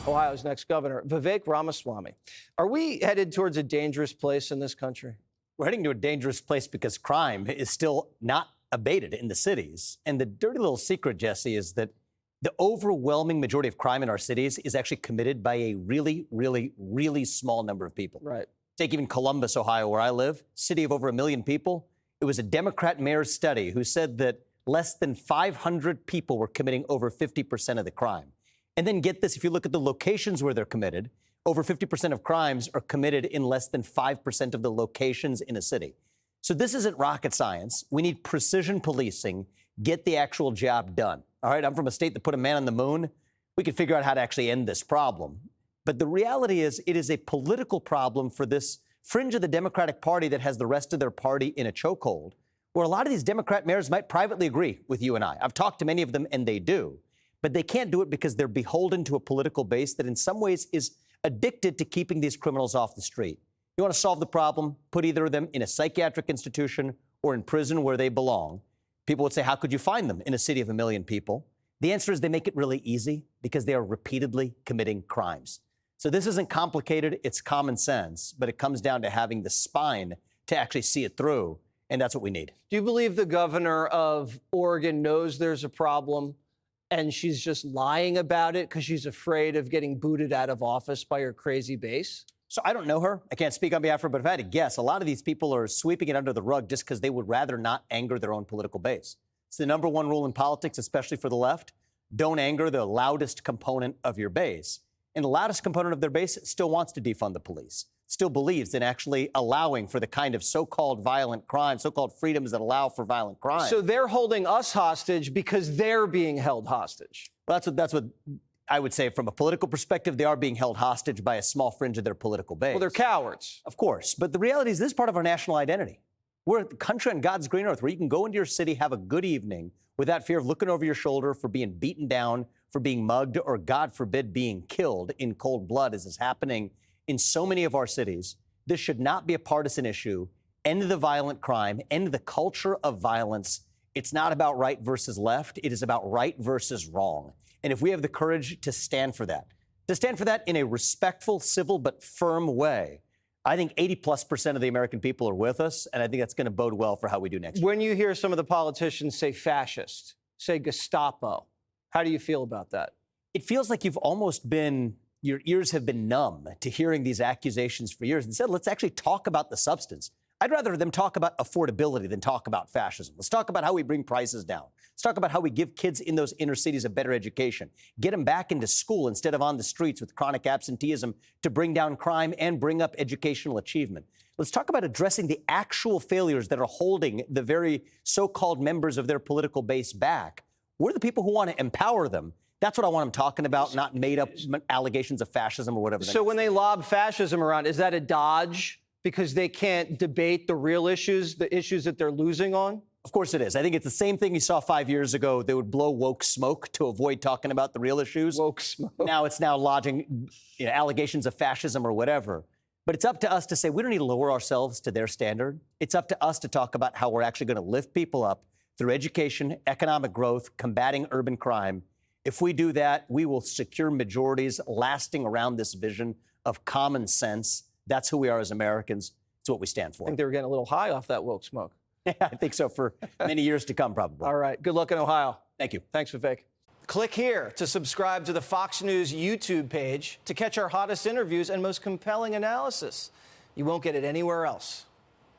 Ohio's next governor, Vivek Ramaswamy. Are we headed towards a dangerous place in this country? We're heading to a dangerous place because crime is still not abated in the cities. And the dirty little secret, Jesse, is that the overwhelming majority of crime in our cities is actually committed by a really, really, really small number of people. Right. Take even Columbus, Ohio, where I live, city of over 1 million people. It was a Democrat mayor's study who said that less than 500 people were committing over 50% of the crime. And then get this, if you look at the locations where they're committed, over 50% of crimes are committed in less than 5% of the locations in a city. So this isn't rocket science. We need precision policing, get the actual job done. All right, I'm from a state that put a man on the moon. We can figure out how to actually end this problem. But the reality is it is a political problem for this fringe of the Democratic Party that has the rest of their party in a chokehold, where a lot of these Democrat mayors might privately agree with you and I. I've talked to many of them, and they do. But they can't do it because they're beholden to a political base that in some ways is addicted to keeping these criminals off the street. You want to solve the problem, put either of them in a psychiatric institution or in prison where they belong. People would say, how could you find them in a city of 1 million people? The answer is they make it really easy because they are repeatedly committing crimes. So this isn't complicated, it's common sense, but it comes down to having the spine to actually see it through, and that's what we need. Do you believe the governor of Oregon knows there's a problem and she's just lying about it because she's afraid of getting booted out of office by her crazy base? So I don't know her. I can't speak on behalf of her, but if I had to guess, a lot of these people are sweeping it under the rug just because they would rather not anger their own political base. It's the number one rule in politics, especially for the left. Don't anger the loudest component of your base. And the loudest component of their base still wants to defund the police, still believes in actually allowing for the kind of so-called violent crime, so-called freedoms that allow for violent crime. So they're holding us hostage because they're being held hostage. Well, that's what I would say from a political perspective. They are being held hostage by a small fringe of their political base. Well, they're cowards. Of course. But the reality is this is part of our national identity. We're a country on God's green earth where you can go into your city, have a good evening without fear of looking over your shoulder for being beaten down, for being mugged, or God forbid, being killed in cold blood, as is happening in so many of our cities. This should not be a partisan issue. End the violent crime, end the culture of violence. It's not about right versus left. It is about right versus wrong. And if we have the courage to stand for that in a respectful, civil, but firm way, I think 80+% of the American people are with us, and I think that's going to bode well for how we do next year. When you hear some of the politicians say fascist, say Gestapo, how do you feel about that? It feels like your ears have been numb to hearing these accusations for years. Instead, let's actually talk about the substance. I'd rather them talk about affordability than talk about fascism. Let's talk about how we bring prices down. Let's talk about how we give kids in those inner cities a better education, get them back into school instead of on the streets with chronic absenteeism to bring down crime and bring up educational achievement. Let's talk about addressing the actual failures that are holding the very so-called members of their political base back. We're the people who want to empower them. That's what I want them talking about, not made up allegations of fascism or whatever. So when they lob fascism around, is that a dodge because they can't debate the real issues, the issues that they're losing on? Of course it is. I think it's the same thing you saw 5 years ago. They would blow woke smoke to avoid talking about the real issues. Woke smoke. Now it's lodging allegations of fascism or whatever. But it's up to us to say we don't need to lower ourselves to their standard. It's up to us to talk about how we're actually going to lift people up through education, economic growth, combating urban crime. If we do that, we will secure majorities lasting around this vision of common sense. That's who we are as Americans. It's what we stand for. I think they were getting a little high off that woke smoke. I think so for many years to come, probably. All right. Good luck in Ohio. Thank you. Thanks, Vivek. Click here to subscribe to the Fox News YouTube page to catch our hottest interviews and most compelling analysis. You won't get it anywhere else.